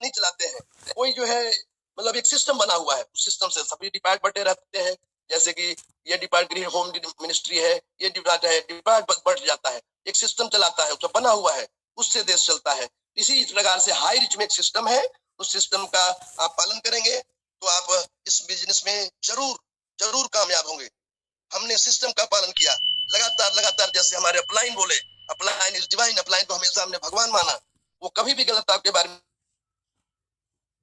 नहीं चलाते हैं, कोई जो है मतलब एक सिस्टम बना हुआ है, उस सिस्टम से सभी डिपार्टमेंट रहते हैं, जैसे कि ये डिपार्टमेंट होम मिनिस्ट्री है, ये डिपार्टमेंट बढ़ जाता है, एक सिस्टम चलाता है, उसका बना हुआ है, उससे देश चलता है। इसी प्रकार से हाई रिच में एक सिस्टम है, उस सिस्टम का आप पालन करेंगे तो आप इस बिजनेस में जरूर जरूर कामयाब होंगे। हमने सिस्टम का पालन किया लगातार लगातार, जैसे हमारे अपलाइन बोले, अपलाइन इज डिवाइन, अपलाइन को हमेशा हमने भगवान माना, वो कभी भी गलत आपके बारे में,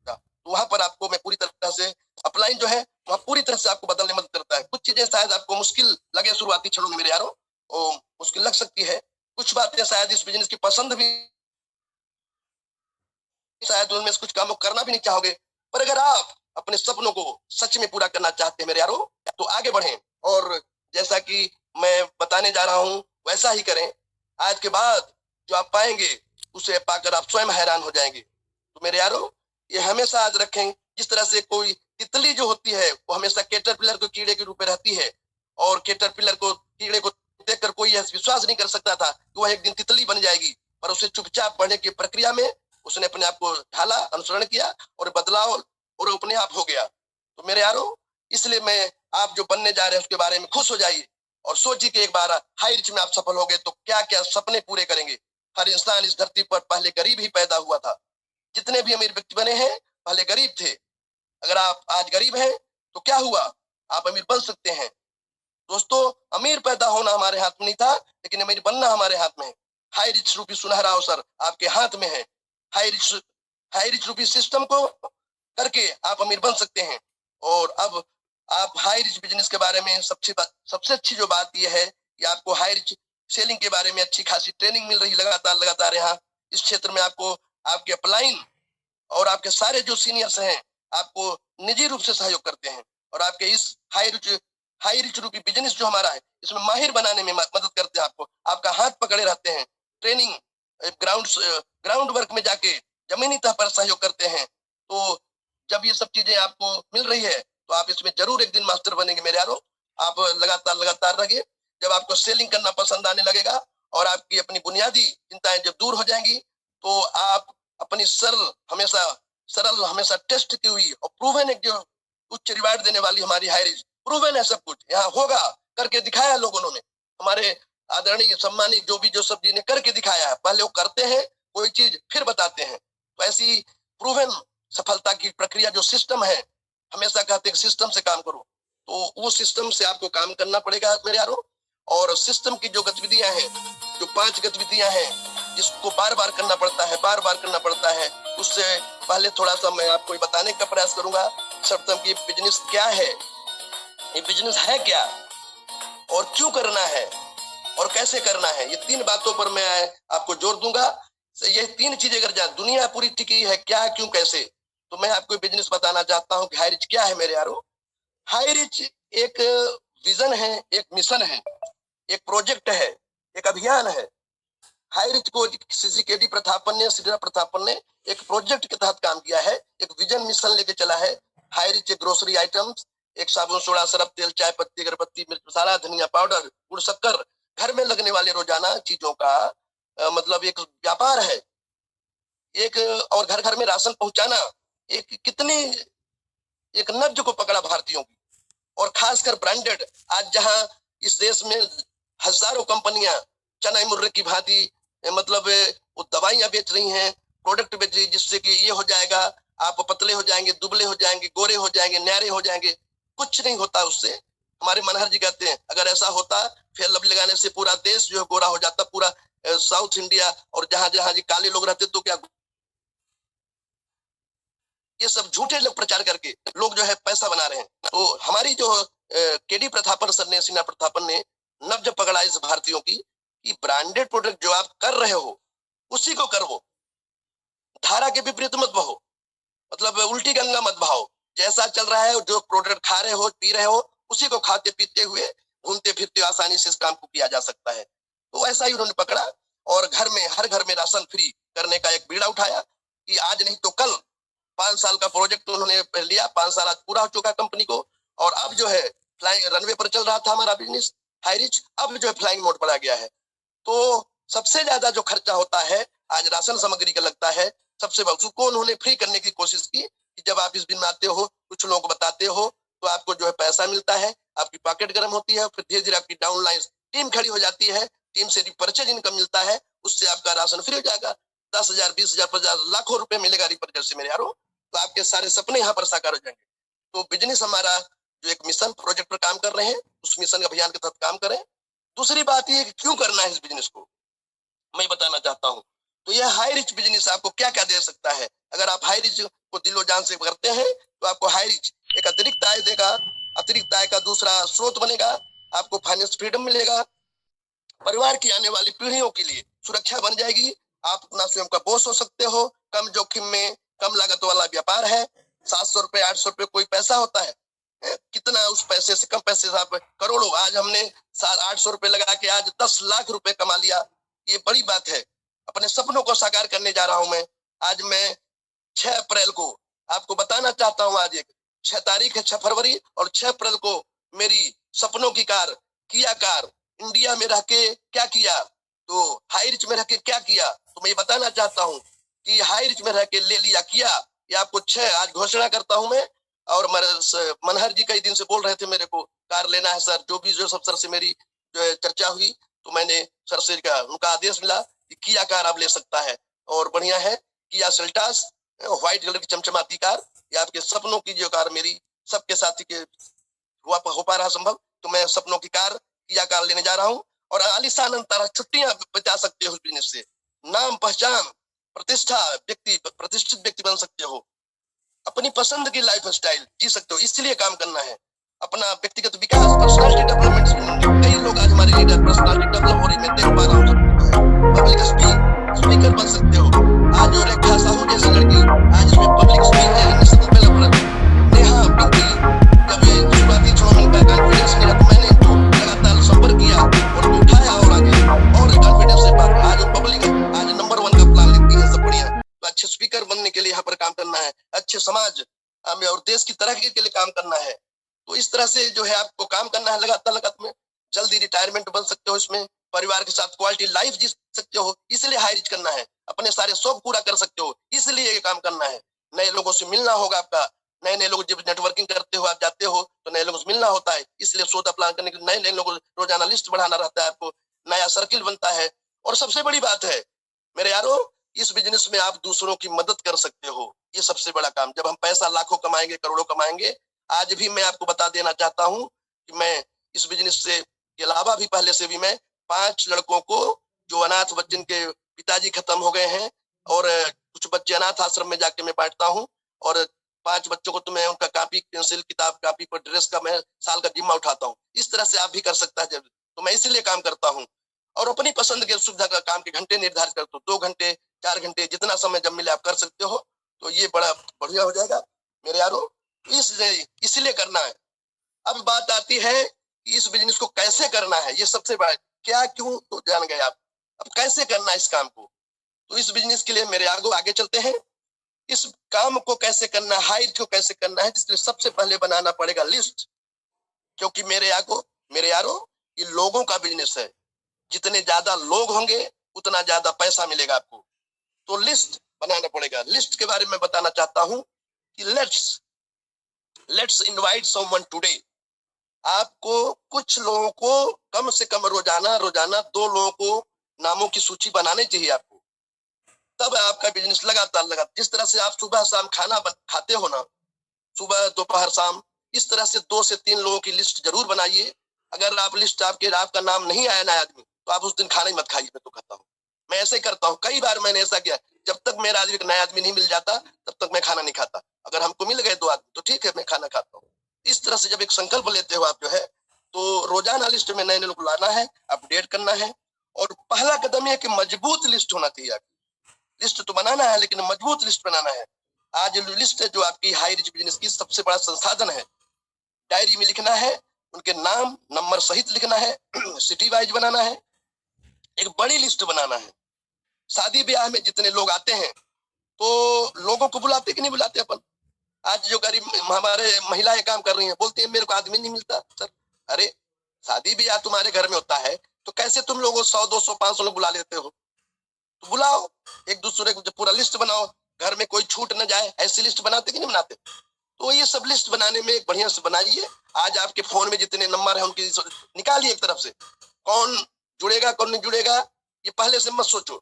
तो वहां पर आपको मैं पूरी तरह से अपलाइन जो है वहां पूरी तरह से आपको बदलने में मदद करता है। कुछ चीजें शायद आपको मुश्किल लगे शुरुआती क्षणों में मेरे यारों, मुश्किल लग सकती है, कुछ बातें शायद इस बिजनेस की पसंद भी, शायद उनमें से कुछ कामों करना भी नहीं चाहोगे, पर अगर आप अपने सपनों को सच में पूरा करना चाहते हैं मेरे यारों, तो आगे बढ़ें और जैसा कि मैं बताने जा रहा हूं वैसा ही करें। आज के बाद जो आप पाएंगे उसे पाकर आप स्वयं हैरान हो जाएंगे। तो मेरे यारों, ये हमेशा याद रखें, जिस तरह से कोई तितली जो होती है वो हमेशा कैटरपिलर को कीड़े के रूप में रहती है, और कैटरपिलर को कीड़े को देखकर कोई यह विश्वास नहीं कर सकता था कि वह एक दिन तितली बन जाएगी, पर उसे चुपचाप बढ़ने की प्रक्रिया में उसने अपने आप को ढाला, अनुसरण किया और बदलाव, और अपने आप हो गया। तो मेरे यारों, इसलिए मैं आप जो बनने जा रहे हैं उसके बारे में खुश हो जाइए और सोचिए कि एक बार हाई रिच में आप सफल हो गए तो क्या क्या सपने पूरे करेंगे। हर इंसान इस धरती पर पहले गरीब ही पैदा हुआ था, जितने भी अमीर व्यक्ति बने हैं पहले गरीब थे। अगर आप आज गरीब हैं तो क्या हुआ, आप अमीर बन सकते हैं। दोस्तों, अमीर पैदा होना हमारे हाथ में नहीं था, लेकिन अमीर बनना हमारे हाथ में है। हाई रिच रूपी सुनहरा अवसर आपके हाथ में है। हाई रिच रूपी सिस्टम को करके आप अमीर बन सकते हैं। और अब आप हाई रिच बिजनेस के बारे में सबसे अच्छी जो बात यह है कि आपको हाई रिच सेलिंग के बारे में अच्छी खासी ट्रेनिंग मिल रही लगातार लगातार। यहाँ इस क्षेत्र में आपको आपके अपलाइन और आपके सारे जो सीनियर्स हैं आपको निजी रूप से सहयोग करते हैं, और आपके इस हाई रिच रूपी बिजनेस जो हमारा है इसमें माहिर बनाने में मदद करते हैं। आपको आपका हाथ पकड़े रहते हैं, ट्रेनिंग ग्राउंड वर्क में जाके जमीनी तह पर सहयोग करते हैं। तो जब ये सब चीजें आपको मिल रही है तो आप इसमें जरूर एक दिन मास्टर बनेंगे मेरे यारों। आप लगातार लगातार रहिए, जब आपको सेलिंग करना पसंद आने लगेगा और आपकी अपनी बुनियादी चिंताएं जब दूर हो जाएंगी, तो आप अपनी सरल हमेशा टेस्ट की हुई और प्रूवन एक जो उच्च रिवार्ड देने वाली हमारी हाई रिच, प्रूवन है सब कुछ यहाँ होगा, करके दिखाया लोगों ने, हमारे आदरणीय सम्मानित जो सब जी ने करके दिखाया है। पहले वो करते हैं कोई चीज फिर बताते हैं, तो ऐसी प्रूवन सफलता की प्रक्रिया जो सिस्टम है, हमेशा कहते हैं सिस्टम से काम करो, तो वो सिस्टम से आपको काम करना पड़ेगा मेरे यारों। और सिस्टम की जो गतिविधियां हैं, जो 5 गतिविधियां हैं जिसको बार बार करना पड़ता है, उससे पहले थोड़ा सा मैं आपको बताने का प्रयास करूंगा सर्वप्रथम कि बिजनेस क्या है, ये बिजनेस है क्या और क्यों करना है और कैसे करना है। ये 3 बातों पर मैं आपको जोर दूंगा। ये 3 चीजें अगर जाए, दुनिया पूरी टिकी है क्या, क्यों, कैसे, तो मैं आपको बिजनेस बताना चाहता हूँ कि हाई रिच क्या है मेरे यारों। हाई रिच एक विजन है, एक मिशन है, एक प्रोजेक्ट है, एक अभियान है। हाई रिच को सिद्धिकेडी प्रथापन ने एक प्रोजेक्ट के तहत काम किया है, एक विजन मिशन लेके चला है। हाई रिच ग्रोसरी आइटम्स, एक साबुन, सोडा, सरफ, तेल, चाय पत्ती, अगरबत्ती, मिर्च मसाला, धनिया पाउडर, गुड़, शक्कर, घर में लगने वाले रोजाना चीजों का मतलब एक व्यापार है। एक और घर घर में राशन पहुंचाना एक कितनी एक नब्ज को पकड़ा भारतीयों की, और खासकर ब्रांडेड। आज जहां इस देश में हजारों कंपनियां चना मुर्रे की भांति मतलब वो दवाइयां बेच रही हैं, प्रोडक्ट बेच रही है, जिससे कि ये हो जाएगा, आप पतले हो जाएंगे, दुबले हो जाएंगे, गोरे हो जाएंगे, न्यारे हो जाएंगे। कुछ नहीं होता उससे। हमारे मनहर जी कहते हैं अगर ऐसा होता फेयर लवली लगाने से पूरा देश जो है गोरा हो जाता, पूरा साउथ इंडिया और जहां जहां जी काले लोग रहते तो क्या। ये सब झूठे लोग प्रचार करके लोग जो है पैसा बना रहे हैं। तो हमारी जो केडी प्रथापन सर ने, सिन्हा प्रथापन ने नब्ज पकड़ा इस भारतीयों की कि ब्रांडेड प्रोडक्ट जो आप कर रहे हो उसी को करो, धारा के विपरीत मत बहो, मतलब उल्टी गंगा मत बहाओ। जैसा चल रहा है, जो प्रोडक्ट खा रहे हो, पी रहे हो, उसी को खाते पीते हुए घूमते फिरते आसानी से इस काम को किया जा सकता है। तो ऐसा ही उन्होंने पकड़ा और हर घर में राशन फ्री करने का एक बीड़ा उठाया कि आज नहीं तो कल। 5 साल का प्रोजेक्ट उन्होंने लिया, 5 साल आज पूरा हो चुका कंपनी को, और अब जो है फ्लाइंग रनवे पर चल रहा था हमारा बिजनेस हाई रिच, अब जो है फ्लाइंग मोड पर आ गया है। तो सबसे ज्यादा जो खर्चा होता है आज राशन सामग्री का लगता है, सबसे उसको उन्होंने फ्री करने की कोशिश की कि जब आप इस दिन में आते हो, कुछ लोगों को बताते हो, तो आपको जो है पैसा मिलता है, आपकी पॉकेट गर्म होती है, फिर धीरे धीरे आपकी डाउनलाइन टीम खड़ी हो जाती है, टीम से रिपर्चेज इनकम मिलता है, उससे आपका राशन फ्री हो जाएगा। 10,000, 20,000, 50,000, लाखों रुपए मिलेगा रिपर्चेज से मेरे यारों। तो आपके सारे सपने यहाँ पर साकार हो जाएंगे। तो बिजनेस हमारा जो एक मिशन प्रोजेक्ट पर काम कर रहे हैं, उस मिशन अभियान के तहत काम करें। दूसरी बात ये कि क्यों करना है इस बिजनेस को, मैं बताना चाहता हूँ। तो यह हाई रिच बिजनेस आपको क्या क्या दे सकता है। अगर आप हाई रिच को दिलो जान से करते हैं तो आपको हाई रिच एक अतिरिक्त आय देगा, अतिरिक्त आय का दूसरा स्रोत बनेगा, आपको फाइनेंस फ्रीडम मिलेगा, परिवार की आने वाली पीढ़ियों के लिए सुरक्षा बन जाएगी, आप अपना स्वयं का बॉस हो सकते हो, कम जोखिम में कम लागत वाला व्यापार है। 700 रुपए 800 रुपए कोई पैसा होता है, कितना उस पैसे से कम पैसे से आप करोड़ों, आज हमने 800 रुपए लगा के आज 10 लाख रुपए कमा लिया, ये बड़ी बात है। अपने सपनों को साकार करने जा रहा हूं मैं। आज मैं 6 अप्रैल को आपको बताना चाहता हूं, आज एक 6 तारीख है, 6 फरवरी, और 6 अप्रैल को मेरी सपनों की कार, किया कार, इंडिया में रह के क्या किया, तो हाई रिच में रह के क्या किया, तो मैं ये बताना चाहता हूँ कि हाई रिच में रह के ले लिया किया, ये आपको 6 आज घोषणा करता हूं मैं। और मनहर जी कई दिन से बोल रहे थे मेरे को कार लेना है सर, जो भी जो सब सर से मेरी जो है चर्चा हुई, तो मैंने सर से उनका आदेश मिला कि किया कार आप ले सकता है, और बढ़िया है किया सेल्टास, व्हाइट कलर की चमचमाती कार, ये आपके सपनों की जो कार मेरी सबके साथी के हो पा रहा संभव, तो मैं सपनों की कार किया कार लेने जा रहा हूँ। और आलिशान अंतरा छुट्टियां बचा सकते हो उस बिजनेस से, नाम पहचान प्रतिष्ठा, प्रतिष्ठित व्यक्ति बन सकते हो, अपनी पसंद की लाइफ स्टाइल जी सकते हो। इसलिए काम करना है, अपना व्यक्तिगत विकास, पर्सनालिटी डेवलपमेंट। कई लोग आज हमारे लीडर पर्सनालिटी डेवलप हो रही, मैं देख पा रहा हूँ पब्लिक स्पीकर बन सकते हो। आज जो रेखा साहू जैसी लड़की आज इसमें पब्लिक स्पीकर, नेहा पिंकी, जब ये शुरुआती 6 महीने का कॉन्फिडेंस मिला तो मैंने इनको लगातार संपर्क किया और उठाया और आगे और कॉन्फिडेंस से बात, आज पब्लिक आज नंबर 1 का प्लान लेती है, सब बढ़िया। तो अच्छे स्पीकर बनने के लिए यहाँ पर काम करना है, अच्छे समाज और देश की तरक्की के लिए काम करना है। तो इस तरह से जो है आपको काम करना है लगातार में, जल्दी रिटायरमेंट बन सकते हो, इसमें परिवार के साथ क्वालिटी लाइफ जी सकते हो, इसलिए हाई रिच करना है, अपने सारे शौक पूरा कर सकते हो, इसलिए ये काम करना है। नए लोगों से मिलना होगा आपका, नए नए लोग जब नेटवर्किंग करते हो, आप जाते हो तो नए लोगों से मिलना होता है, इसलिए सौदा प्लान करने के लिए नए नए लोगों रोजाना लिस्ट बढ़ाना रहता है, आपको नया सर्किल बनता है। और सबसे बड़ी बात है मेरे यारों, इस बिजनेस में आप दूसरों की मदद कर सकते हो, ये सबसे बड़ा काम। जब हम पैसा लाखों कमाएंगे, करोड़ों कमाएंगे, आज भी मैं आपको बता देना चाहता हूँ कि मैं इस बिजनेस से के अलावा भी पहले से भी मैं 5 लड़कों को जो अनाथ बच्चन के पिताजी खत्म हो गए हैं, और कुछ बच्चे अनाथ आश्रम में जाके मैं बांटता हूँ, और 5 बच्चों को तो मैं उनका कॉपी पेंसिल किताब कॉपी पर ड्रेस का मैं साल का जिम्मा उठाता हूँ। इस तरह से आप भी कर सकता है, तो मैं इसलिए काम करता हूँ। और अपनी पसंद के सुविधा का काम के घंटे निर्धारित करता हूँ, 2 घंटे 4 घंटे जितना समय जब मिले आप कर सकते हो, तो ये बड़ा बढ़िया हो जाएगा मेरे यारों, इसलिए करना है। अब बात आती है कि इस बिजनेस को कैसे करना है, ये सबसे बड़ा क्या क्यों तो जान गए आप, अब कैसे करना है इस काम को। तो इस बिजनेस के लिए मेरे आगे चलते हैं, इस काम को कैसे करना है, हाइट को कैसे करना है, जिसके सबसे पहले बनाना पड़ेगा लिस्ट, क्योंकि मेरे यारों ये लोगों का बिजनेस है, जितने ज्यादा लोग होंगे उतना ज्यादा पैसा मिलेगा आपको, तो लिस्ट बनाना पड़ेगा। लिस्ट के बारे में बताना चाहता हूं कि लेट्स इनवाइट समवन टुडे। आपको कुछ लोगों को कम से कम रोजाना 2 लोगों को नामों की सूची बनानी चाहिए आपको, तब आपका बिजनेस लगातार जिस तरह से आप सुबह शाम खाना खाते हो ना, सुबह दोपहर शाम, इस तरह से 2 से 3 लोगों की लिस्ट जरूर बनाइए। अगर आप लिस्ट आपका नाम नहीं आया नया आदमी, तो आप उस दिन खाना ही मत खाइए। मैं तो कहता हूँ, मैं ऐसे ही करता हूँ, कई बार मैंने ऐसा किया, जब तक मेरा नया आदमी नहीं मिल जाता तब तक मैं खाना नहीं खाता। अगर हमको मिल गए 2 आदमी तो ठीक है, मैं खाना खाता हूँ। इस तरह से जब एक संकल्प लेते हो आप जो है, तो रोजाना लिस्ट में नए लोग लाना है, अपडेट करना है। और पहला कदम यह कि मजबूत लिस्ट होना चाहिए आपकी। लिस्ट तो बनाना है लेकिन मजबूत लिस्ट बनाना है। आज लिस्ट है जो आपकी हाई रिच बिजनेस की सबसे बड़ा संसाधन है। डायरी में लिखना है, उनके नाम नंबर सहित लिखना है, सिटी वाइज बनाना है, एक बड़ी लिस्ट बनाना है। शादी ब्याह में जितने लोग आते हैं, तो लोगों को बुलाते कि नहीं बुलाते अपन। आज जो गरीब हमारे महिलाएं काम कर रही हैं, बोलती है मेरे को आदमी नहीं मिलता सर। अरे शादी ब्याह तुम्हारे घर में होता है, तो कैसे तुम लोगों 100 200 500 लोग बुला लेते हो, तो बुलाओ, एक दूसरे को पूरा लिस्ट बनाओ, घर में कोई छूट न जाए, ऐसी लिस्ट बनाते कि नहीं बनाते? तो ये सब लिस्ट बनाने में एक बढ़िया से बनाइए। आज आपके फोन में जितने नंबर है उनकी निकालिए एक तरफ से, कौन जुड़ेगा कौन नहीं जुड़ेगा ये पहले से मत सोचो।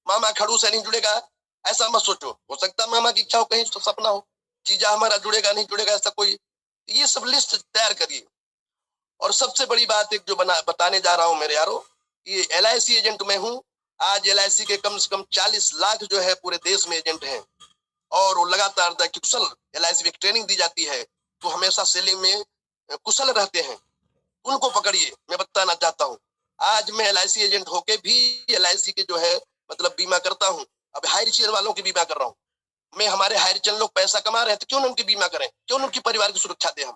मामा खड़ू से नहीं जुड़ेगा ऐसा मत सोचो, हो सकता है मामा की इच्छा हो, कहीं तो सपना हो, जीजा हमारा जुड़ेगा नहीं जुड़ेगा ऐसा कोई, ये सब लिस्ट तैयार करिए। और सबसे बड़ी बात एक जो बताने जा रहा हूं मेरे यारो, ये LIC एजेंट में हूं। आज LIC के कम से कम 40 लाख जो है पूरे देश में एजेंट हैं, और वो लगातार कुशल LIC में ट्रेनिंग दी जाती है, तो हमेशा सेलिंग में कुशल रहते हैं, उनको पकड़िए। मैं बताना चाहता हूँ, आज मैं LIC एजेंट होके भी LIC के जो है मतलब बीमा करता हूँ। अब हायर चेयर वालों की बीमा कर रहा हूँ मैं। हमारे हायर चेयर लोग पैसा कमा रहे हैं तो क्यों ना उनकी बीमा करें, क्यों ना उनकी परिवार की सुरक्षा दें हम।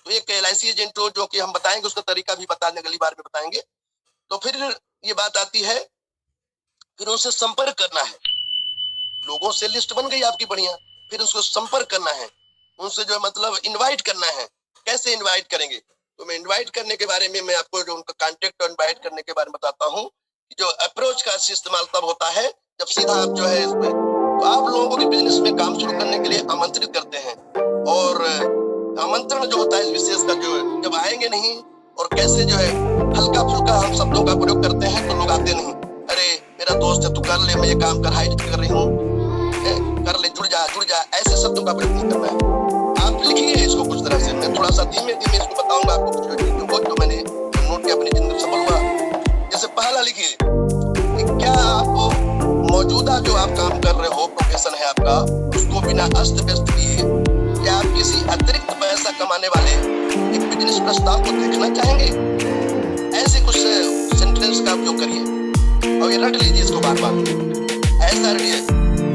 तो एक LIC एजेंट जो कि हम बताएंगे, उसका तरीका भी बताने अगली बार में बताएंगे। तो फिर ये बात आती है, फिर उनसे संपर्क करना है। लोगों से लिस्ट बन गई आपकी बढ़िया, फिर उसको संपर्क करना है, उनसे जो मतलब इनवाइट करना है। कैसे इनवाइट करेंगे? तो मैं इनवाइट करने के बारे में मैं आपको जो उनका कांटेक्ट और इनवाइट करने के बारे में बताता हूँ। जो अप्रोच का इस्तेमाल तब होता है जब सीधा आप जो है इसमें, तो आप लोगों को बिजनेस में काम शुरू करने के लिए आमंत्रित करते हैं, और आमंत्रण जो होता है विशेष का जो है, जब आएंगे नहीं और कैसे जो है हल्का फुल्का हम शब्दों का प्रयोग करते हैं तो लोग आते नहीं। अरे मेरा दोस्त है, तू कर ले, मैं ये काम कर हाइट कर रही हूँ, कर ले, जुड़ जा, ऐसे शब्दों का प्रयोग नहीं करना है। आप लिखिए इसको कुछ तरह से, मैं थोड़ा सा धीमे धीमे इसको बताऊंगा आपको कुछ जो मैंने नोट किया अपनी जिंदगी सफल हुआ। जैसे पहला लिखिए, क्या आप मौजूदा जो आप काम कर रहे हो, प्रोफेशन है आपका, उसको बिना अस्त व्यस्त किए क्या आप किसी अतिरिक्त पैसा कमाने वाले एक बिजनेस प्रस्ताव को देखना चाहेंगे? ऐसे कुछ सेंटेंस का उपयोग करिए और ये रट लीजिए इसको बार बार, ऐसा रटिए।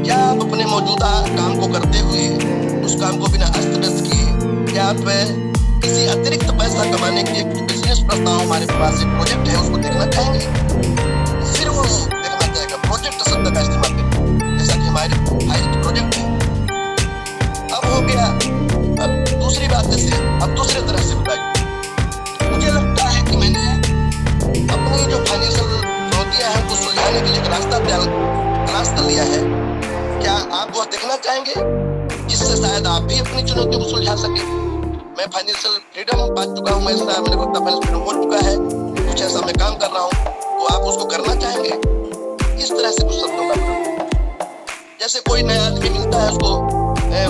क्या आप अपने मौजूदा काम को करते हुए उस काम को बिना अस्त व्यस्त किए क्या आप किसी अतिरिक्त पैसा कमाने के लिए बिजनेस प्रस्ताव, हमारे पास एक प्रोजेक्ट है, उसको देखना चाहेंगे? फिर वो देखना चाहेगा, प्रोजेक्ट शब्द का इस्तेमाल करें, जैसा कि हमारे हाइट प्रोजेक्ट है। अब हो गया। अब दूसरी बात जैसे अब दूसरे तरह से बताइए, मुझे लगता है कि मैंने अपनी जो फाइनेंशियल चुनौतियां हैं उसको सुलझाने के लिए एक रास्ता तलाश कर लिया है। क्या आप वो देखना चाहेंगे जिससे शायद आप भी अपनी चुनौतियों को सुलझा सके? मैं फाइनेंशियल फ्रीडम पा चुका हूँ, ऐसा मेरे को फाइनेंशियल फ्रीडम हो चुका है, कुछ ऐसा मैं काम कर रहा हूँ, तो आप उसको करना चाहेंगे? इस तरह से कुछ शब्दों का, जैसे कोई नया आदमी मिलता है उसको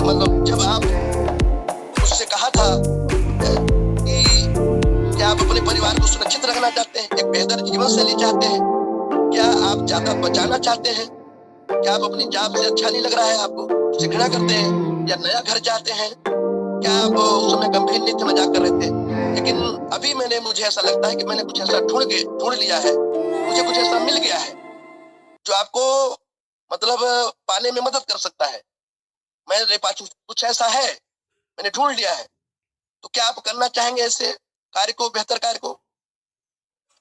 मतलब जब आप उससे कहा था कि क्या आप अपने परिवार को सुरक्षित रखना चाहते हैं, एक बेहतर जीवन शैली चाहते हैं, क्या आप ज्यादा बचाना चाहते हैं, क्या आप अपनी जॉब से अच्छा नहीं लग रहा है, आपको घृणा करते हैं, या नया घर चाहते हैं, क्या आप उस समय गंभीर नीति मजाक कर रहे थे, लेकिन अभी मुझे ऐसा लगता है कि मैंने कुछ ऐसा ढूंढ लिया है, मुझे कुछ ऐसा मिल गया है जो आपको मतलब पाने में मदद कर सकता है। मेरे पास कुछ ऐसा है, मैंने ढूंढ लिया है, तो क्या आप करना चाहेंगे ऐसे कार्य को, बेहतर कार्य को?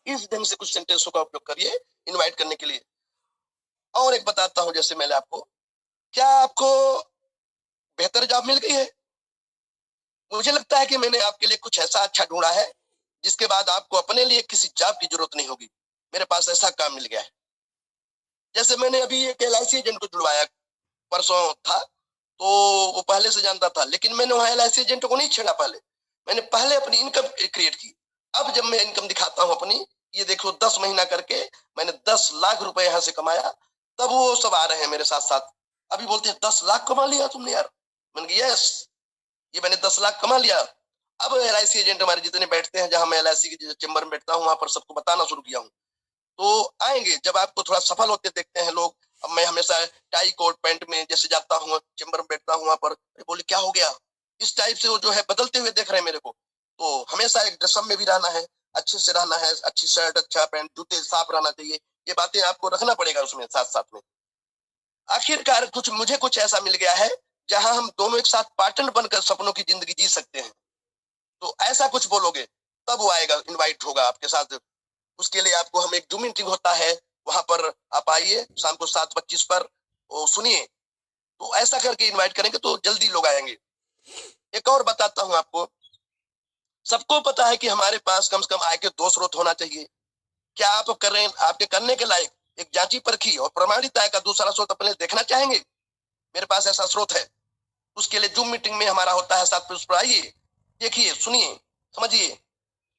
इस ढंग से कुछ सेंटेंसों का उपयोग करिए इनवाइट करने के लिए। और एक बताता हूं, जैसे मैंने आपको, क्या आपको बेहतर जॉब मिल गई है? मुझे लगता है कि मैंने आपके लिए कुछ ऐसा अच्छा ढूंढा है जिसके बाद आपको अपने लिए किसी जॉब की जरूरत नहीं होगी। मेरे पास ऐसा काम मिल गया है। जैसे मैंने अभी एक LIC एजेंट को जुड़वाया, परसों था, तो वो पहले से जानता था, लेकिन मैंने वहां LIC एजेंट को नहीं छेड़ा। मैंने पहले अपनी इनकम क्रिएट की। अब जब मैं इनकम दिखाता हूँ अपनी, ये देखो 10 महीना करके मैंने 10 लाख रुपए यहाँ से कमाया, तब वो सब आ रहे हैं मेरे साथ साथ। अभी बोलते हैं 10 लाख कमा लिया तुमने यार। मैंने कहा यस, ये मैंने 10 लाख कमा लिया। अब LIC एजेंट हमारे जितने बैठते हैं, जहां मैं LIC के चेंबर में बैठता हूँ, वहां पर सबको बताना शुरू किया हूँ। तो आएंगे जब आपको थोड़ा सफल होते देखते हैं लोग। अब मैं हमेशा टाई कोट पैंट में जैसे जाता हूँ, चेंबर में बैठता हूँ, वहां पर बोले क्या हो गया, इस टाइप से वो जो है बदलते हुए देख रहे हैं मेरे को। तो हमेशा एक ड्रेसअप में भी रहना है, अच्छे से रहना है, अच्छी शर्ट, अच्छा पैंट, जूते साफ रहना चाहिए, ये बातें आपको रखना पड़ेगा उसमें साथ साथ में। आखिरकार मुझे कुछ ऐसा मिल गया है जहां हम दोनों एक साथ पार्टनर बनकर सपनों की जिंदगी जी सकते हैं। तो ऐसा कुछ बोलोगे तब वो आएगा, इनवाइट होगा आपके साथ। उसके लिए आपको हम एक जूम मीटिंग होता है, वहां पर आप आइए शाम को 7:25 पर, सुनिए। तो ऐसा करके इनवाइट करेंगे तो जल्दी लोग आएंगे। एक और बताता हूं आपको, सबको पता है कि हमारे पास कम से कम आय के 2 स्रोत होना चाहिए। क्या आप आपके करने के लायक एक जांची परखी और प्रमाणित आय का दूसरा स्रोत अपने देखना चाहेंगे? मेरे पास ऐसा स्रोत है। उसके लिए जूम मीटिंग में हमारा होता है 7 पे, उस पर आइए, देखिए, सुनिए, समझिए।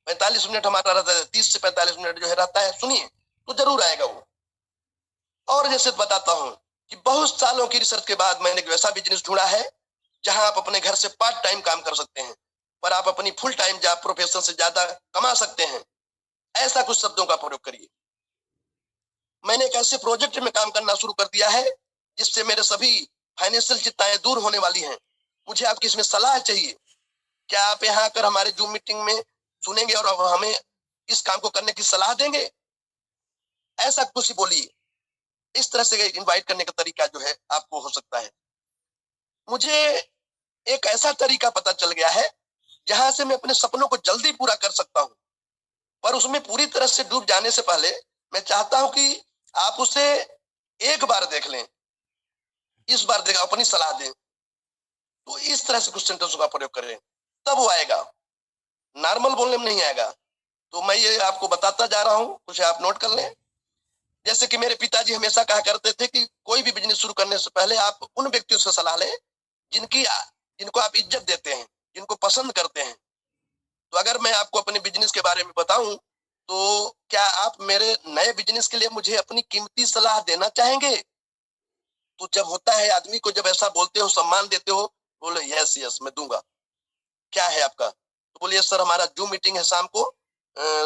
45 मिनट हमारा रहता है, 30 से 45 मिनट जो है रहता है, सुनिए तो जरूर आएगा वो। और जैसे बताता हूं कि बहुत सालों की रिसर्च के बाद मैंने एक वैसा बिजनेस ढूंढा है जहां आप अपने घर से पार्ट टाइम काम कर सकते हैं, पर आप अपनी फुल टाइम जॉब प्रोफेशन से ज्यादा कमा सकते हैं। ऐसा कुछ शब्दों का प्रयोग करिए। मैंने एक ऐसे प्रोजेक्ट में काम करना शुरू कर दिया है जिससे मेरे सभी फाइनेंशियल चिंताएं दूर होने वाली हैं। मुझे आपकी इसमें सलाह चाहिए। क्या आप यहाँ आकर हमारे जूम मीटिंग में सुनेंगे और हमें इस काम को करने की सलाह देंगे? ऐसा कुछ ही बोलिए। इस तरह से इनवाइट करने का तरीका जो है आपको हो सकता है। मुझे एक ऐसा तरीका पता चल गया है जहां से मैं अपने सपनों को जल्दी पूरा कर सकता हूं, पर उसमें पूरी तरह से डूब जाने से पहले मैं चाहता हूं कि आप उसे एक बार देख लें, इस बार देख अपनी सलाह दें। तो इस तरह से कुछ सेंटेंसों का प्रयोग करें, तब वो आएगा। नॉर्मल बोलने में नहीं आएगा। तो मैं ये आपको बताता जा रहा हूं, कुछ आप नोट कर लें। जैसे कि मेरे पिताजी हमेशा कहा करते थे कि कोई भी बिजनेस शुरू करने से पहले आप उन व्यक्तियों से सलाह लें जिनको आप इज्जत देते हैं, जिनको पसंद करते हैं। तो अगर मैं आपको अपने बिजनेस के बारे में बताऊं, तो क्या आप मेरे नए बिजनेस के लिए मुझे अपनी कीमती सलाह देना चाहेंगे? तो जब होता है आदमी को, जब ऐसा बोलते हो, सम्मान देते हो, बोले यस यस मैं दूंगा। क्या है आपका? तो बोलिए सर हमारा जूम मीटिंग है शाम को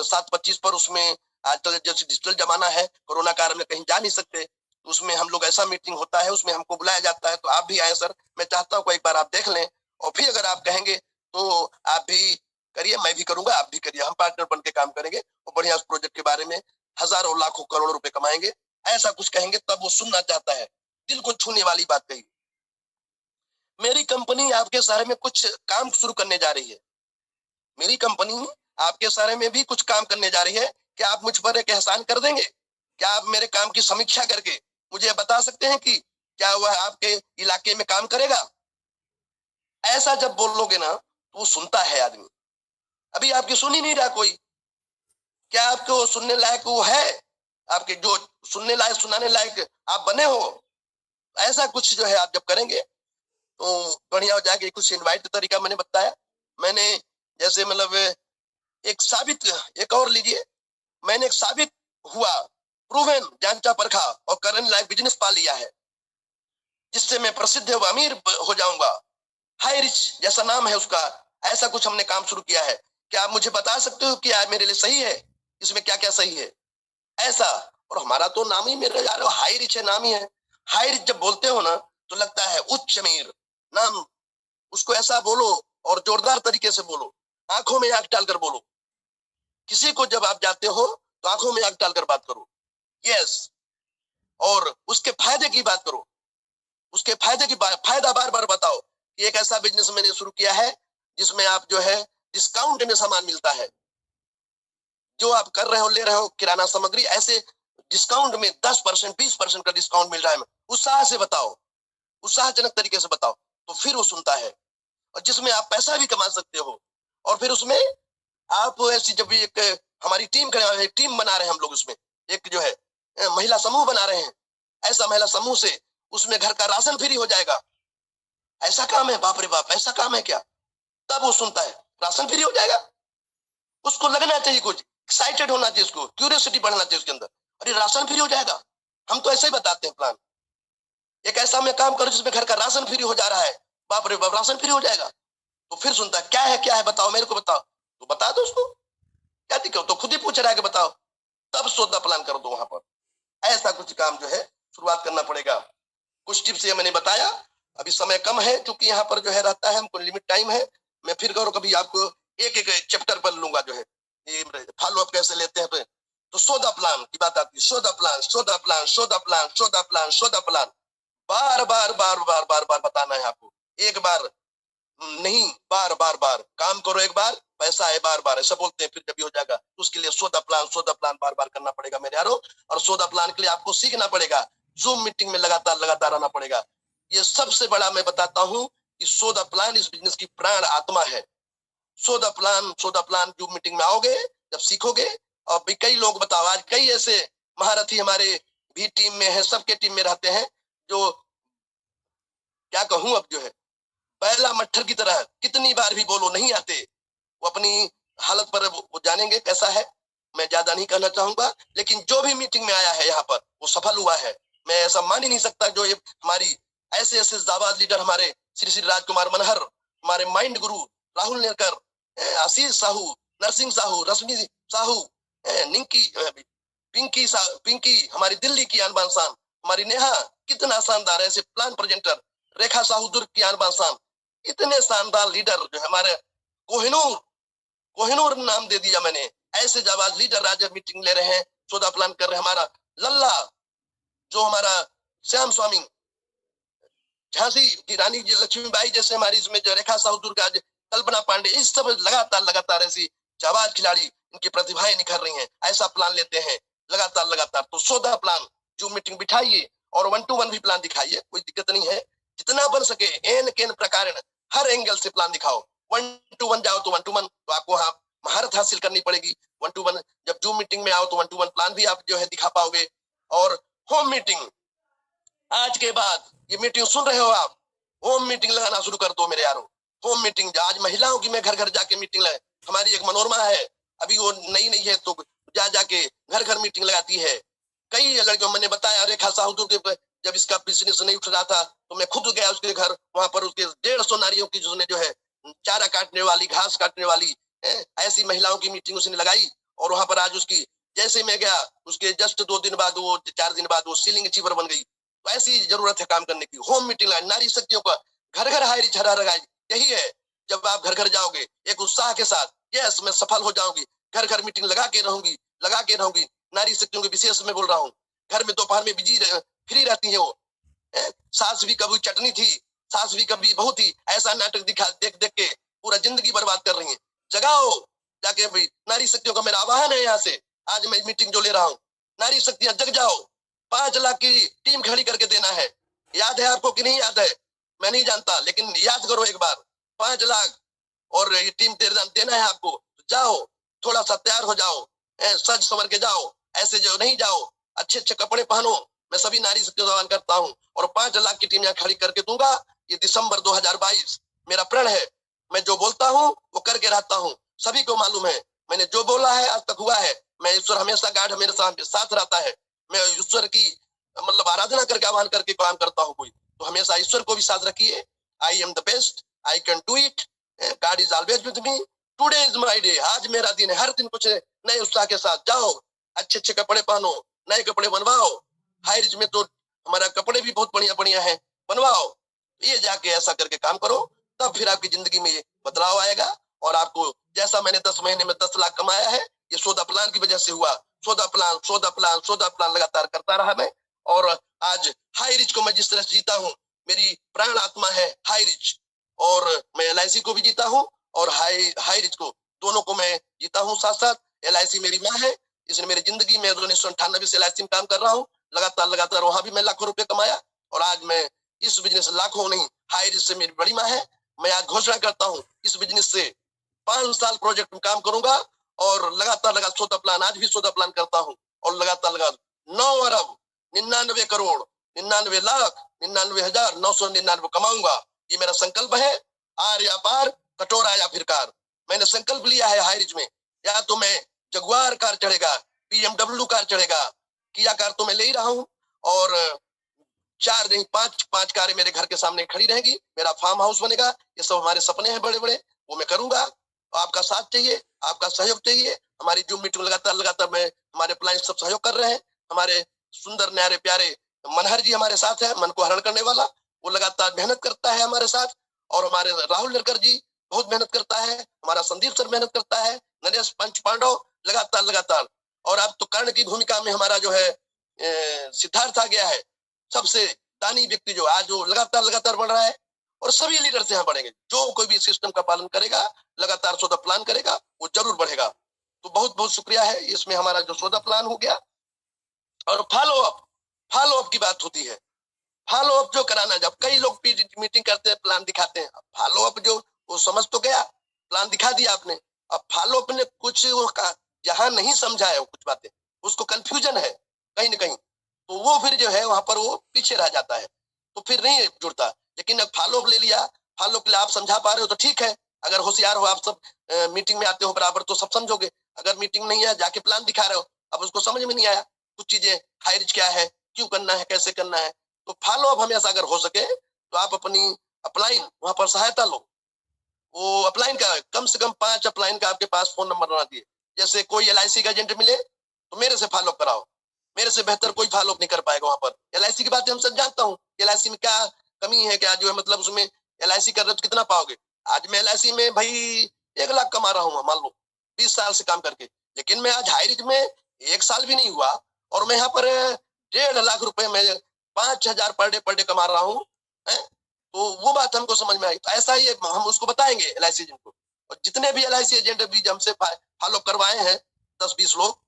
7:25 पर। उसमें आजकल जैसे डिजिटल जमाना है, कोरोना काल में कहीं जा नहीं सकते, तो उसमें हम लोग ऐसा मीटिंग होता है, उसमें हमको बुलाया जाता है। तो आप भी आए सर, मैं चाहता हूँ एक बार आप देख लें, और फिर अगर आप कहेंगे तो आप भी करिए, मैं भी करूंगा, आप भी करिए, हम पार्टनर बन के काम करेंगे और बढ़िया उस प्रोजेक्ट के बारे में हजारों लाखों करोड़ों रुपए कमाएंगे। ऐसा कुछ कहेंगे तब वो सुनना चाहता है। दिल को छूने वाली बात कही। मेरी कंपनी आपके शहर में कुछ काम शुरू करने जा रही है। मेरी कंपनी आपके शहर में भी कुछ काम करने जा रही है। क्या आप मुझ पर एक एहसान कर देंगे? क्या आप मेरे काम की समीक्षा करके मुझे बता सकते हैं कि क्या वह आपके इलाके में काम करेगा? ऐसा जब बोलोगे ना तो वो सुनता है आदमी। अभी आपकी सुन ही नहीं रहा कोई। क्या आपको सुनने लायक वो है? आपके जो सुनने लायक, सुनाने लायक आप बने हो? ऐसा कुछ जो है आप जब करेंगे तो बढ़िया हो जाएगा। कुछ इनवाइट तरीका मैंने बताया। मैंने जैसे मतलब एक और लीजिए। मैंने एक साबित हुआ, प्रूवन, जांचा परखा और करने लायक बिजनेस पा लिया है जिससे मैं प्रसिद्ध व अमीर हो जाऊंगा। हाई रिच जैसा नाम है उसका। ऐसा कुछ हमने काम शुरू किया है। क्या आप मुझे बता सकते हो कि मेरे लिए सही है? इसमें क्या क्या सही है? ऐसा। और हमारा तो नाम ही, मेरे यार हाई रिच है, नाम ही है। हाई रिच जब बोलते हो ना तो लगता है उच्च अमीर नाम। उसको ऐसा बोलो और जोरदार तरीके से बोलो, आंखों में आंख डालकर बोलो। किसी को जब आप जाते हो तो आंखों में आंख डालकर बात करो, यस। और उसके फायदे की बात करो, उसके फायदा बार बार बताओ कि एक ऐसा बिजनेस मैंने शुरू किया है जिसमें आप जो है डिस्काउंट में सामान मिलता है। जो आप कर रहे हो, ले रहे हो किराना सामग्री, ऐसे डिस्काउंट में 10%, 20% का डिस्काउंट मिल रहा है। उत्साह से बताओ, उत्साहजनक तरीके से बताओ, तो फिर वो सुनता है। और जिसमें आप पैसा भी कमा सकते हो। और फिर उसमें आप ऐसी जब एक हमारी टीम बना रहे हैं हम लोग, उसमें एक जो है महिला समूह बना रहे हैं। ऐसा महिला समूह से उसमें घर का राशन फ्री हो जाएगा। ऐसा काम है, बाप रे बाप, ऐसा काम है क्या? तब वो सुनता है, राशन फ्री हो जाएगा। उसको लगना चाहिए, कुछ एक्साइटेड होना चाहिए, उसको क्यूरियोसिटी बढ़ना चाहिए उसके अंदर। अरे राशन फ्री हो जाएगा, हम तो ऐसे ही बताते हैं प्लान। एक ऐसा मैं काम करूं जिसमें घर का राशन फ्री हो जा रहा है, बाप रे बाप, राशन फ्री हो जाएगा। तो फिर सुनता है, क्या है बताओ, मेरे को बताओ। तो बता दो उसको, क्या दिक्कत? तो खुद ही पूछ रहा है कि बताओ। तब सौदा प्लान कर दो वहां पर। ऐसा कुछ काम जो है शुरुआत करना पड़ेगा। कुछ टिप्स ये मैंने बताया। अभी समय कम है क्योंकि यहाँ पर जो है रहता है, हमको लिमिट टाइम है। मैं फिर करो कभी आपको एक एक चैप्टर पर लूंगा, जो है ये फॉलो अप कैसे लेते हैं। तो सौदा प्लान की बात आती है। सौदा प्लान, सौदा प्लान, सौदा प्लान, सौदा प्लान, सौदा प्लान। बार बार बार बार बार बार बताना है आपको। एक बार नहीं, बार बार बार। काम करो एक बार, पैसा है बार बार, ऐसा बोलते हैं। फिर जब भी हो जाएगा उसके लिए सौदा प्लान बार बार करना पड़ेगा मेरे यारों। और सौदा प्लान के लिए आपको सीखना पड़ेगा। जूम मीटिंग में लगातार लगातार आना पड़ेगा। ये सबसे बड़ा मैं बताता हूँ कि सौदा प्लान इस बिजनेस की प्राण आत्मा है। सौदा प्लान जूम मीटिंग में आओगे, जब सीखोगे। और भी कई लोग, बताओ, आज कई ऐसे महारथी हमारे भी टीम में है, सबके टीम में रहते हैं, जो क्या कहूं, अब जो है पहला मट्ठर की तरह कितनी बार भी बोलो नहीं आते। वो अपनी हालत पर वो जानेंगे कैसा है, मैं ज्यादा नहीं कहना चाहूंगा। लेकिन जो भी मीटिंग में आया है यहाँ पर वो सफल हुआ है। मैं ऐसा मान ही नहीं सकता जो ये हमारी ऐसे ऐसे जाबाज लीडर हमारे श्री श्री राजकुमार मनहर, हमारे माइंड गुरु राहुल नेरकर, आशीष साहू, नरसिंह साहू, रश्मि साहू, निंकी, पिंकी, हमारी दिल्ली की आन बान शान, हमारी नेहा, कितना शानदार ऐसे प्लान प्रेजेंटर, रेखा साहू दुर्ग की आन बान शान, इतने शानदार लीडर जो हमारे कोहिनूर, कोहिनूर नाम दे दिया मैंने। ऐसे जाबाज लीडर आज मीटिंग ले रहे हैं, सौदा प्लान कर रहे हैं। हमारा लल्ला जो हमारा श्याम स्वामी, झांसी की रानी लक्ष्मीबाई जैसे हमारी इसमें जो रेखा साहू दुर्ग, आज कल्पना पांडे, इस सब लगातार ऐसी जाबाज खिलाड़ी, इनकी प्रतिभाएं निखर रही हैं। ऐसा प्लान लेते हैं लगातार। तो सौदा प्लान जो मीटिंग बिठाइए और 1 to 1 भी प्लान दिखाइए, कोई दिक्कत नहीं है। जितना बन सके एन केन प्रकार हर एंगल से प्लान दिखाओ। 1 to 1 जाओ तो 1 to 1 तो आपको हाँ महारत हासिल करनी पड़ेगी। 1 to 1 जब जूम मीटिंग में आओ तो 1 to 1 प्लान भी आप जो है दिखा पाओगे। और होम मीटिंग, आज के बाद ये मीटिंग सुन रहे हो आप, होम मीटिंग लगाना शुरू कर दो मेरे यारों। होम मीटिंग आज महिलाओं की मैं घर घर जाके मीटिंग लगाए। हमारी एक मनोरमा है, अभी वो नई है तो जाके घर घर मीटिंग लगाती है। कई लड़कियों, मैंने बताया रेखा साहू के जब इसका बिजनेस नहीं उठ रहा था तो मैं खुद गया उसके घर, वहां पर उसके 150 नारियों की जो है चारा काटने वाली, घास काटने वाली ऐसी महिलाओं की मीटिंग उसने लगाई। और वहां पर आज उसकी, जैसे मैं गया उसके जस्ट 2 दिन बाद, वो 4 दिन बाद वो सीलिंग अचीवर बन गई। तो ऐसी जरूरत है काम करने की। होम मीटिंग नारी शक्तियों का घर घर हायरी छरा लगाई, यही है। जब आप घर घर जाओगे एक उत्साह के साथ, यस मैं सफल हो जाऊंगी, घर घर मीटिंग लगा के रहूंगी। नारी शक्तियों के विशेष में बोल रहा हूँ। घर में दोपहर में बिजी फ्री रहती है वो, सास भी कभी चटनी थी, सास भी कभी बहू थी, ऐसा नाटक दिखा देख देख के पूरा जिंदगी बर्बाद कर रही है। जगाओ जाके भाई, नारी शक्तियों का मेरा आह्वान है यहाँ से। आज मैं मीटिंग जो ले रहा हूँ, नारी शक्तियां जग जाओ। 5 लाख की टीम खड़ी करके देना है। याद है आपको कि नहीं याद है, मैं नहीं जानता, लेकिन याद करो एक बार। 5 लाख और ये टीम देना है आपको। जाओ, थोड़ा सा तैयार हो जाओ, सज संवर के जाओ, ऐसे जो नहीं जाओ, अच्छे कपड़े पहनो। मैं सभी नारी शक्तियों का आह्वान करता हूँ और 5 लाख की टीम यहाँ खड़ी करके दूंगा। ये दिसंबर 2022 मेरा प्रण है। मैं जो बोलता हूँ वो करके रहता हूँ, सभी को मालूम है। मैंने जो बोला है आज तक हुआ है। मैं ईश्वर हमेशा गार्ड मेरे साथ रहता है। मैं ईश्वर की मतलब आराधना करके, आह्वान करके काम करता हूँ कोई, तो हमेशा ईश्वर को भी साथ रखिए। I am the best, I can do it, God is always with me, today is my day. आज मेरा दिन है। हर दिन कुछ नए उत्साह के साथ जाओ, अच्छे कपड़े पहनो, नए कपड़े बनवाओ। हाई रिच में तो हमारा कपड़े भी बहुत बढ़िया है, बनवाओ। ये जाके ऐसा करके काम करो, तब फिर आपकी जिंदगी में ये बदलाव आएगा। और आपको जैसा मैंने 10 महीने में 10 लाख कमाया है, ये सौदा प्लान की वजह से हुआ। सौदा प्लान लगातार करता रहा मैं। और आज हाई रिच को मैं जिस तरह से जीता हूँ, मेरी प्राण आत्मा है हाई रिच। और मैं LIC को भी जीता हूँ और हाई रिच को, दोनों को मैं जीता हूँ साथ साथ। LIC मेरी माँ है, इसने मेरी जिंदगी में 1998 से LIC में काम कर रहा हूँ। लगातार वहां भी मैं लाखों रुपए कमाया। और आज मैं इस बिजनेस लाखों नहीं, हाई रिच से मेरी बड़ी माँ है। मैं आज घोषणा करता हूँ इस बिजनेस से 5 साल प्रोजेक्ट में काम करूंगा। और लगातार सौदा प्लान, आज भी सौदा प्लान करता हूँ। और लगातार 9 अरब 99 करोड़ 99 लाख 99,999 कमाऊंगा। ये मेरा संकल्प है। आर या पार, कटोरा या फिर कार। मैंने संकल्प लिया है हाई रिच में, या तो मैं जगुआर कार चढ़ेगा, BMW कार चढ़ेगा, किया कार तो मैं ले ही रहा हूँ। और 4 नहीं 5 कारें मेरे घर के सामने खड़ी रहेगी। मेरा फार्म हाउस बनेगा। ये सब हमारे सपने हैं बड़े बड़े, वो मैं करूंगा। आपका साथ चाहिए, आपका सहयोग चाहिए। हमारी जूम मीटिंग लगातार मैं, हमारे प्लान सब सहयोग कर रहे हैं। हमारे सुंदर न्यारे प्यारे मनहर जी हमारे साथ है, मन को हरण करने वाला, वो लगातार मेहनत करता है हमारे साथ। और हमारे राहुल नेरकर जी बहुत मेहनत करता है, हमारा संदीप सर मेहनत करता है, नरेश पंच पांडव लगातार। और अब तो कर्ण की भूमिका में हमारा जो है सिद्धार्थ आ गया है, सबसे दानी व्यक्ति जो आज जो लगातार बढ़ रहा है। और सभी लीडर से यहाँ बढ़ेंगे। जो कोई भी सिस्टम का पालन करेगा, लगातार सौदा प्लान करेगा, वो जरूर बढ़ेगा। तो बहुत बहुत शुक्रिया है। इसमें हमारा जो सौदा प्लान हो गया। और फॉलो अप की बात होती है। फॉलो अप जो कराना, जब कई लोग मीटिंग करते हैं, प्लान दिखाते हैं, फॉलो अप जो वो समझ तो गया, प्लान दिखा दिया आपने। अब फॉलो अप ने कुछ जहां नहीं समझा है कुछ बातें, उसको कंफ्यूजन है कहीं ना कहीं, तो वो फिर जो है वहां पर वो पीछे रह जाता है, तो फिर नहीं जुड़ता। लेकिन अब फॉलो ले लिया, फॉलो के लिए आप समझा पा रहे हो तो ठीक है, अगर होशियार हो आप सब, मीटिंग में आते हो बराबर तो सब समझोगे। अगर मीटिंग नहीं है, जाके प्लान दिखा रहे हो, अब उसको समझ में नहीं आया कुछ चीजें, हाई रिच क्या है, क्यों करना है, कैसे करना है, तो फॉलो अप हमेशा अगर हो सके तो आप अपनी अपलाइन वहां पर सहायता लो। वो अपलाइन का कम से कम 5 अपलाइन का आपके पास फोन नंबर बना दिए। जैसे कोई LIC का एजेंट मिले तो मेरे से फॉलो कराओ, मेरे से बेहतर कोई फॉलो नहीं कर पाएगा वहां पर। LIC की बात हम सब जानता हूँ, LIC में क्या कमी है, क्या जो है, मतलब उसमें LIC कर रहे हो तो कितना पाओगे। आज मैं LIC में भाई 1 लाख कमा रहा हूँ, मान लो 20 साल से काम करके, लेकिन मैं आज हाई रिच में 1 साल भी नहीं हुआ और मैं यहाँ पर 1.5 लाख रुपए में 5,000 पर डे कमा रहा हूँ। तो वो बात हमको समझ में आई। तो ऐसा ही हम उसको बताएंगे LIC एजेंट को, और जितने भी LIC एजेंट भी हमसे फॉलो करवाए हैं 10-20 लोग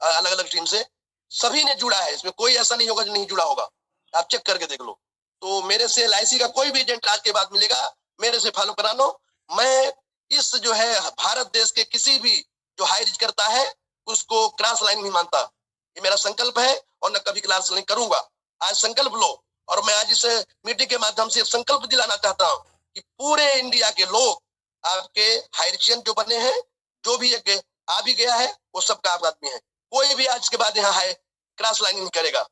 अलग अलग टीम से, सभी ने जुड़ा है, इसमें कोई ऐसा नहीं होगा जो नहीं जुड़ा होगा, आप चेक करके देख लो। तो मेरे से LIC का कोई भी एजेंट आज के बाद मिलेगा, मेरे से फॉलो करा लो। मैं इस जो है भारत देश के किसी भी जो हाई रिच करता है उसको क्रॉस लाइन नहीं मानता, ये मेरा संकल्प है और न कभी क्रॉस लाइन करूंगा। आज संकल्प लो, और मैं आज इस मीटिंग के माध्यम से संकल्प दिलाना चाहता हूँ कि पूरे इंडिया के लोग आपके हाइरिचियन जो बने हैं, जो भी एक आ भी गया है वो सबका आप आदमी है, कोई भी आज के बाद यहाँ है क्रॉस लाइन नहीं करेगा।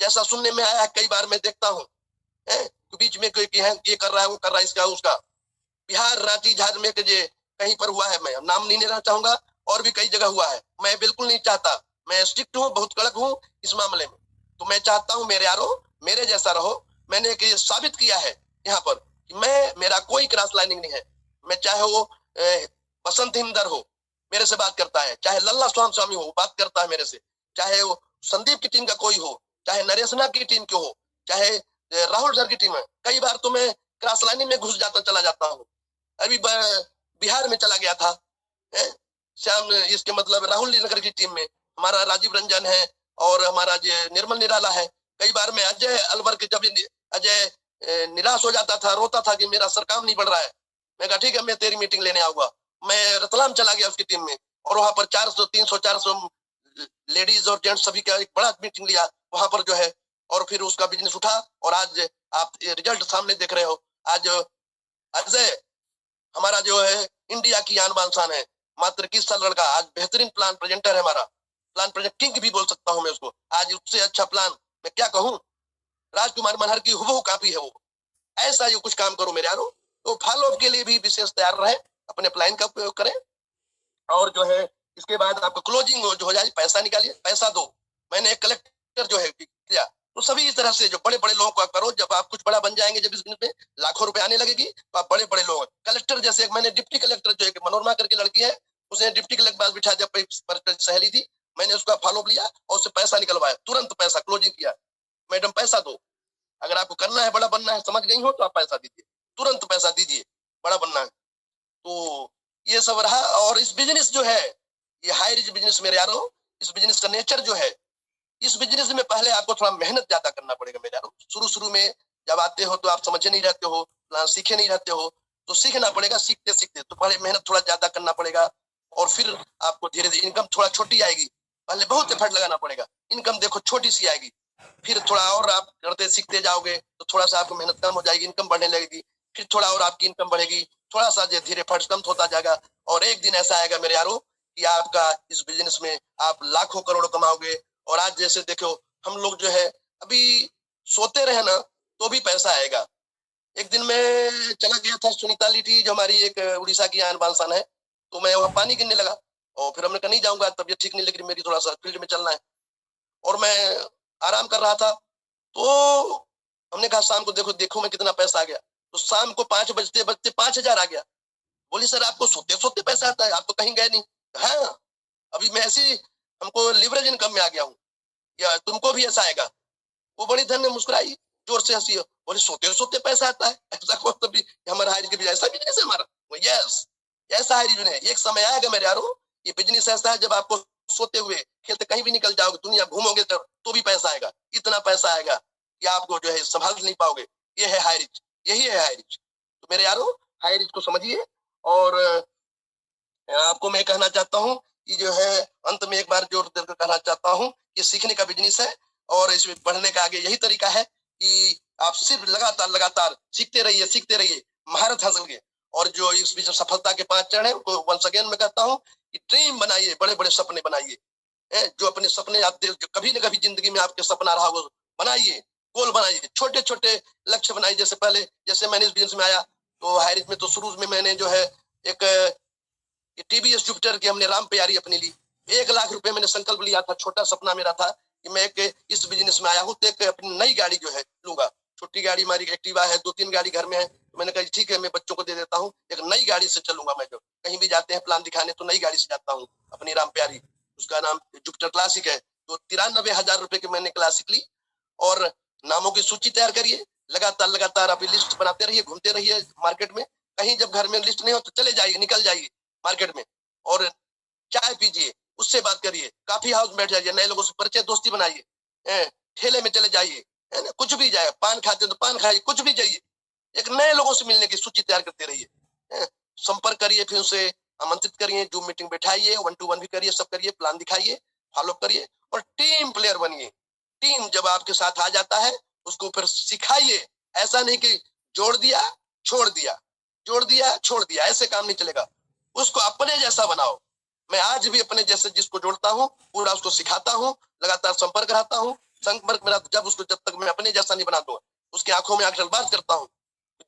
जैसा सुनने में आया है, कई बार मैं देखता हूँ बीच में कोई ये कर रहा है, वो कर रहा है, इसका उसका। बिहार, रांची, झारखंड में कहीं पर हुआ है, मैं नाम नहीं लेना चाहूंगा, और भी कई जगह हुआ है। मैं बिल्कुल नहीं चाहता, मैं स्ट्रिक्ट हूँ, बहुत कड़क हूँ इस मामले में। तो मैं चाहता हूँ मेरे यारो मेरे जैसा रहो। मैंने एक साबित किया है यहाँ पर कि मेरा कोई क्रॉस लाइनिंग नहीं है। मैं चाहे वो बसंत हिमदर हो, मेरे से बात करता है, चाहे लल्ला स्वामी हो, बात करता है मेरे से, चाहे वो संदीप की टीम का कोई हो, चाहे नरेशना की टीम के हो, चाहे राहुल सर की टीम है। कई बार तो मैं क्रॉस लाइनिंग में घुस चला जाता हूँ। अभी बिहार में चला गया था, श्याम, इसके मतलब राहुल नगर की टीम में हमारा राजीव रंजन है और हमारा निर्मल निराला है। कई बार मैं अजय अलवर के, जब अजय निराश हो जाता था, रोता था कि मेरा सर काम नहीं बढ़ रहा है, मैं कहा ठीक है मैं तेरी मीटिंग लेने आऊंगा। मैं रतलाम चला गया उसकी टीम में, और वहां पर 400, 300, 400 लेडीज और जेंट्स सभी का एक बड़ा मीटिंग लिया वहां पर जो है, और फिर उसका बिजनेस उठा। और आज आप रिजल्ट सामने देख रहे हो। आज अजय हमारा जो है इंडिया की आन बान शान है, मात्र 21 साल लड़का, आज बेहतरीन प्लान प्रेजेंटर है हमारा, प्लान प्रेजेंट किंग भी बोल सकता हूं मैं उसको। आज उससे अच्छा प्लान मैं क्या कहूं, राजकुमार मनहर की हुबहू कॉपी है वो। ऐसा ही कुछ काम करो मेरे यारो। तो फॉलो अप के लिए भी विशेष तैयार रहे, अपने प्लान का उपयोग करें, और जो है इसके बाद आपको क्लोजिंग जो हो जाए, पैसा निकालिए, पैसा दो। मैंने एक कलेक्टर जो है किया, तो सभी इस तरह से जो बड़े बड़े लोगों को करो। जब आप कुछ बड़ा बन जाएंगे, जब इस बिजनेस में लाखों रुपए आने लगेगी, तो आप बड़े बड़े लोग कलेक्टर, जैसे एक मैंने डिप्टी कलेक्टर जो है मनोरमा करके लड़की है, उसने डिप्टी कलेक्टर पास बिठा, जब सहेली थी, मैंने उसका फॉलो लिया और उससे पैसा निकलवाया, तुरंत पैसा क्लोजिंग किया। मैडम पैसा दो, अगर आपको करना है, बड़ा बनना है, समझ गई हो तो आप पैसा दीजिए, तुरंत पैसा दीजिए, बड़ा बनना है। तो ये सब रहा। और इस बिजनेस जो है, ये हाई रिच बिजनेस मेरे यारों, इस बिजनेस का नेचर जो है, इस बिजनेस में पहले आपको थोड़ा मेहनत ज्यादा करना पड़ेगा मेरे यारों। शुरू में जब आते हो तो आप समझे नहीं रहते हो, सीखे नहीं रहते हो, तो सीखना पड़ेगा। सीखते सीखते तो पहले मेहनत थोड़ा ज्यादा करना पड़ेगा, और फिर आपको धीरे धीरे इनकम थोड़ा छोटी आएगी। पहले बहुत एफर्ट लगाना पड़ेगा, इनकम देखो छोटी सी आएगी, फिर थोड़ा और आप करते सीखते जाओगे तो थोड़ा सा आपको मेहनत कम हो जाएगी, इनकम बढ़ने लगेगी, फिर थोड़ा और आपकी इनकम बढ़ेगी, थोड़ा सा धीरे फर्ज कम होता जाएगा, और एक दिन ऐसा आएगा मेरे यारों कि आपका इस बिजनेस में आप लाखों करोड़ों कमाओगे। और आज जैसे देखो हम लोग जो है अभी सोते रहे ना तो भी पैसा आएगा। एक दिन मैं चला गया था सुनीता लिठी, जो हमारी एक उड़ीसा की आन बान शान है, तो मैं वहां पानी गिरने लगा, और फिर हमने कहा नहीं जाऊंगा, तबीयत ठीक नहीं लग रही मेरी, थोड़ा सा फील्ड में चलना है, और मैं आराम कर रहा था। तो हमने कहा शाम को देखो मैं कितना पैसा आ गया। तो शाम को 5 बजते बजते 5,000 आ गया। बोली सर आपको सोते सोते पैसा आता है, आप तो कहीं गए नहीं। हाँ, अभी मैं ऐसी हमको लिवरेज इनकम में आ गया हूँ, या तुमको भी ऐसा आएगा। वो बड़ी धन में मुस्कुराई, जोर से हंसी, बोले सोते सोते पैसा आता है, ऐसा कौन सा भी हमारा हाइरिज के ऐसा बिजनेस है हमारा। यस, ऐसा हाइरिज है। एक समय आएगा मेरे यारों, ये बिजनेस ऐसा है जब आपको सोते हुए खेलते कहीं भी निकल जाओगे, दुनिया घूमोगे तो भी पैसा आएगा, इतना पैसा आएगा कि आपको जो है संभाल नहीं पाओगे। ये है हाइरिज, यही है हाइरिज। तो मेरे यारों हाइरिज को समझिए। और आपको मैं कहना चाहता हूँ कि जो है अंत में एक बार जोर देकर कहना चाहता हूँ कि सीखने का बिजनेस है, और इसमें बढ़ने का आगे यही तरीका है कि आप सिर्फ लगातार लगातार सीखते रहिए, महारत हासिल कीजिए। और जो इस बीच सफलता के 5 चरण है, उनको वंस अगेन मैं कहता हूँ कि ड्रीम बनाइए, बड़े बड़े सपने बनाइए। जो अपने सपने आप कभी न कभी जिंदगी में आपके सपना रहा वो बनाइए, गोल बनाइए, छोटे छोटे लक्ष्य बनाइए। जैसे मैंने इस बिजनेस में आया तो हायरिज में तो शुरू में मैंने जो है एक टीवीएस जुपिटर की हमने राम प्यारी अपनी ली। 1 लाख रुपए मैंने संकल्प लिया था, छोटा सपना मेरा था कि मैं एक इस बिजनेस में आया हूँ तो एक अपनी नई गाड़ी जो है लूंगा। छोटी गाड़ी हमारी एक्टिवा है, 2-3 गाड़ी घर में है, तो मैंने कहा ठीक है मैं बच्चों को दे देता हूँ, एक नई गाड़ी से चलूंगा। मैं जो कहीं भी जाते हैं प्लान दिखाने तो नई गाड़ी से जाता हूँ, अपनी राम प्यारी, उसका नाम जुपिटर क्लासिक है। तो 93,000 रुपए की मैंने क्लासिक ली। और नामों की सूची तैयार करिए, लगातार लगातार आप लिस्ट बनाते रहिए, घूमते रहिए मार्केट में। कहीं जब घर में लिस्ट नहीं हो तो चले जाइए, निकल जाइए मार्केट में और चाय पीजिए, उससे बात करिए, काफी हाउस बैठ जाइए, नए लोगों से परिचय दोस्ती बनाइए, ठेले में चले जाइए, है ना, कुछ भी जाए, पान खाते तो पान खाइए, कुछ भी जाइए, एक नए लोगों से मिलने की सूची तैयार करते रहिए, संपर्क करिए, फिर उसे आमंत्रित करिए, जूम मीटिंग बैठाइए, 1-to-1 भी करिए, सब करिए, प्लान दिखाइए, फॉलो करिए और टीम प्लेयर बनिए। टीम जब आपके साथ आ जाता है उसको फिर सिखाइए। ऐसा नहीं कि जोड़ दिया छोड़ दिया, जोड़ दिया छोड़ दिया, ऐसे काम नहीं चलेगा। उसको अपने जैसा बनाओ। मैं आज भी अपने जैसे जिसको जोड़ता हूँ पूरा उसको सिखाता हूँ, लगातार संपर्क रहता हूँ। संपर्क में जब तक मैं अपने जैसा नहीं बना दूंगा, उसकी आंखों में आंख बात करता हूँ,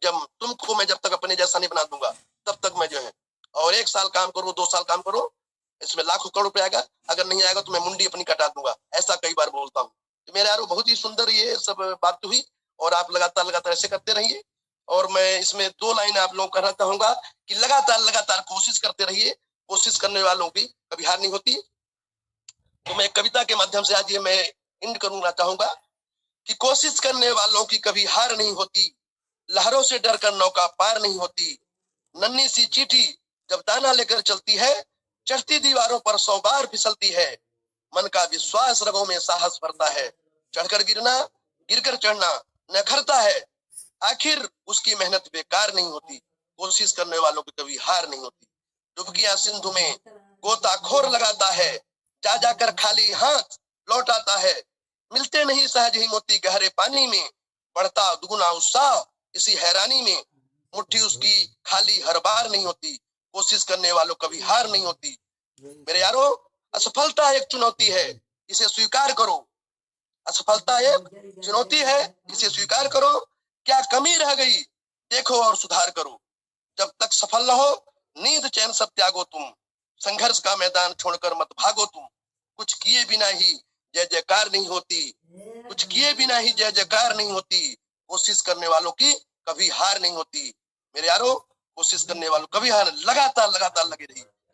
तुमको मैं जब तक अपने जैसा नहीं बना दूंगा तब तक मैं जो है, और 1 साल काम करो, 2 साल काम करो, इसमें लाखों करोड़ रुपए आएगा, अगर नहीं आएगा तो मैं मुंडी अपनी कटा दूंगा, ऐसा कई बार बोलता हूँ। तो मेरे यारों बहुत ही सुंदर ये सब बात हुई और आप लगातार लगातार ऐसे करते रहिए। और मैं इसमें 2 लाइन आप लोगों को कहना चाहूंगा कि लगातार लगातार कोशिश करते रहिए, कोशिश करने वालों की कभी हार नहीं होती। तो मैं कविता के माध्यम से आज ये मैं इंड करना चाहूंगा कि कोशिश करने वालों की कभी हार नहीं होती, लहरों से डरकर नौका पार नहीं होती, नन्ही सी चींटी जब दाना लेकर चलती है, चढ़ती दीवारों पर 100 बार फिसलती है, मन का विश्वास रगों में साहस भरता है, चढ़कर गिरना गिरकर चढ़ना नखरता है, आखिर उसकी मेहनत बेकार नहीं होती, कोशिश करने वालों की कभी हार नहीं होती। डुबकियां सिंधु में गोताखोर लगाता है, जा जाकर खाली हाथ लौट आता है, मिलते नहीं सहज ही मोती गहरे पानी में, बढ़ता दुगुना उत्साह इसी हैरानी में, मुट्ठी उसकी खाली हर बार नहीं होती, कोशिश करने वालों कभी हार नहीं होती। मेरे यारों, असफलता एक चुनौती है, इसे स्वीकार करो। असफलता एक चुनौती है, इसे स्वीकार करो। क्या कमी रह गई देखो और सुधार करो। जब तक सफल न हो नींद चैन सब त्यागो तुम, संघर्ष का मैदान छोड़कर मत भागो तुम। कुछ किए बिना ही जय जयकार नहीं होती, कुछ किए बिना ही जय जयकार नहीं होती, कोशिश करने वालों की कभी हार नहीं होती। मेरे यारों, कोशिश करने वालों कभी हार, लगातार लगातार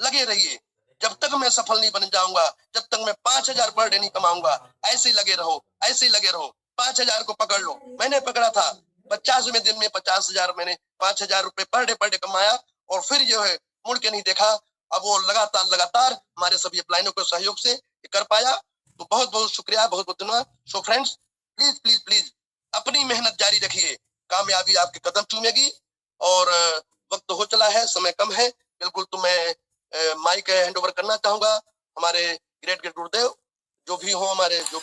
लगे रहिए। जब तक मैं सफल नहीं बन जाऊंगा, जब तक मैं 5,000 पर डे नहीं कमाऊंगा, ऐसे ही लगे रहो, ऐसे ही लगे रहो। 5,000 को पकड़ लो, मैंने पकड़ा था 50वें दिन में 50,000, मैंने 5,000 रुपए पर डे कमाया और फिर जो है मुड़ के नहीं देखा। अब वो लगातार लगातार हमारे सभी अपलाइनों के सहयोग से कर पाया। तो बहुत बहुत शुक्रिया, बहुत बहुत धन्यवाद। So friends, please please please अपनी मेहनत जारी रखिए, कामयाबी आपके कदम चूमेगी। और वक्त हो चला है, समय कम है बिल्कुल। तो मैं माइक हैंड ओवर करना चाहूंगा हमारे ग्रेट गुरुदेव, जो भी हो हमारे जो